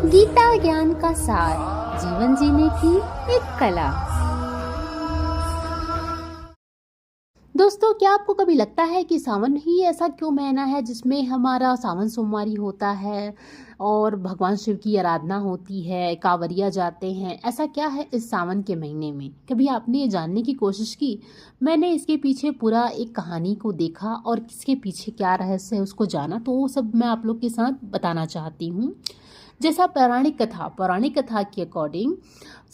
गीता ज्ञान का सार, जीवन जीने की एक कला। दोस्तों, क्या आपको कभी लगता है कि सावन ही ऐसा क्यों महीना है जिसमें हमारा सावन सोमवारी होता है और भगवान शिव की आराधना होती है, कांवरिया जाते हैं? ऐसा क्या है इस सावन के महीने में? कभी आपने ये जानने की कोशिश की? मैंने इसके पीछे पूरा एक कहानी को देखा और इसके पीछे क्या रहस्य है उसको जाना, तो वो सब मैं आप लोग के साथ बताना चाहती हूँ। जैसा पौराणिक कथा के अकॉर्डिंग,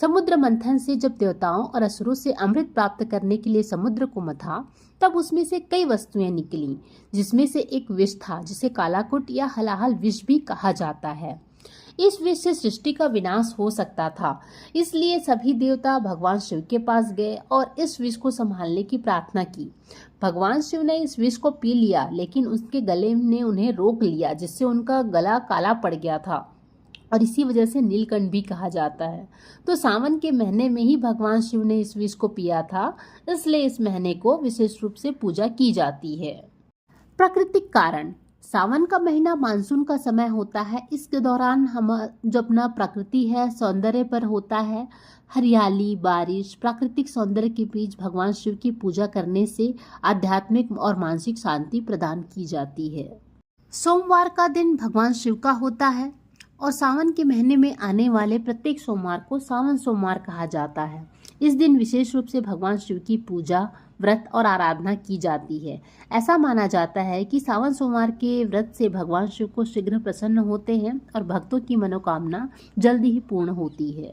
समुद्र मंथन से जब देवताओं और असुरों से अमृत प्राप्त करने के लिए समुद्र को मथा, तब उसमें से कई वस्तुएं निकली, जिसमें से एक विष था जिसे कालाकुट या हलाहल विष भी कहा जाता है। इस विष से सृष्टि का विनाश हो सकता था, इसलिए सभी देवता भगवान शिव के पास गए और इस विष को संभालने की प्रार्थना की। भगवान शिव ने इस विष को पी लिया, लेकिन उसके गले ने उन्हें रोक लिया, जिससे उनका गला काला पड़ गया था और इसी वजह से नीलकंठ भी कहा जाता है। तो सावन के महीने में ही भगवान शिव ने इस विष को पिया था, इसलिए इस महीने को विशेष रूप से पूजा की जाती है। प्राकृतिक कारण, सावन का महीना मानसून का समय होता है। इसके दौरान हम जो अपना प्रकृति है सौंदर्य पर होता है। हरियाली, बारिश, प्राकृतिक सौंदर्य के बीच भगवान शिव की पूजा करने से आध्यात्मिक और मानसिक शांति प्रदान की जाती है। सोमवार का दिन भगवान शिव का होता है और सावन के महीने में आने वाले प्रत्येक सोमवार को सावन सोमवार कहा जाता है। इस दिन विशेष रूप से भगवान शिव की पूजा, व्रत और आराधना की जाती है। ऐसा माना जाता है कि सावन सोमवार के व्रत से भगवान शिव को शीघ्र प्रसन्न होते हैं और भक्तों की मनोकामना जल्दी ही पूर्ण होती है।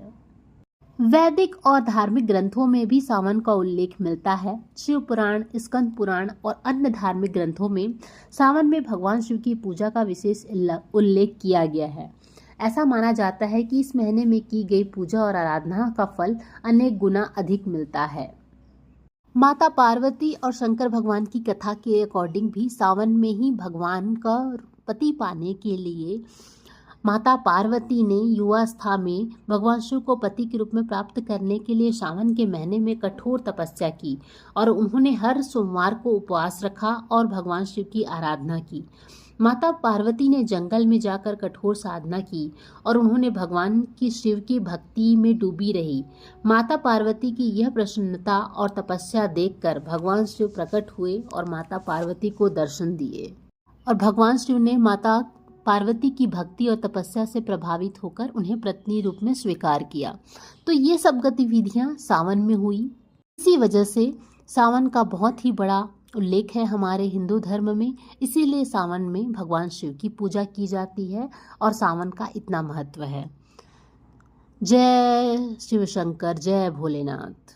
वैदिक और धार्मिक ग्रंथों में भी सावन का उल्लेख मिलता है। शिव पुराण, स्कंद पुराण और अन्य धार्मिक ग्रंथों में सावन में भगवान शिव की पूजा का विशेष उल्लेख किया गया है। ऐसा माना जाता है कि इस महीने में की गई पूजा और आराधना का फल अनेक गुना अधिक मिलता है। माता पार्वती और शंकर भगवान की कथा के अकॉर्डिंग भी सावन में ही भगवान का पति पाने के लिए माता पार्वती ने युवावस्था में भगवान शिव को पति के रूप में प्राप्त करने के लिए सावन के महीने में कठोर तपस्या की और उन्होंने हर सोमवार को उपवास रखा और भगवान शिव की आराधना की। माता पार्वती ने जंगल में जाकर कठोर साधना की और उन्होंने भगवान की शिव की भक्ति में डूबी रही। माता पार्वती की यह प्रसन्नता और तपस्या देखकर भगवान शिव प्रकट हुए और माता पार्वती को दर्शन दिए और भगवान शिव ने माता पार्वती की भक्ति और तपस्या से प्रभावित होकर उन्हें पत्नी रूप में स्वीकार किया। तो ये सब गतिविधियां सावन में हुई। इसी वजह से सावन का बहुत ही बड़ा उल्लेख है हमारे हिंदू धर्म में, इसीलिए सावन में भगवान शिव की पूजा की जाती है और सावन का इतना महत्व है। जय शिव शंकर, जय भोलेनाथ।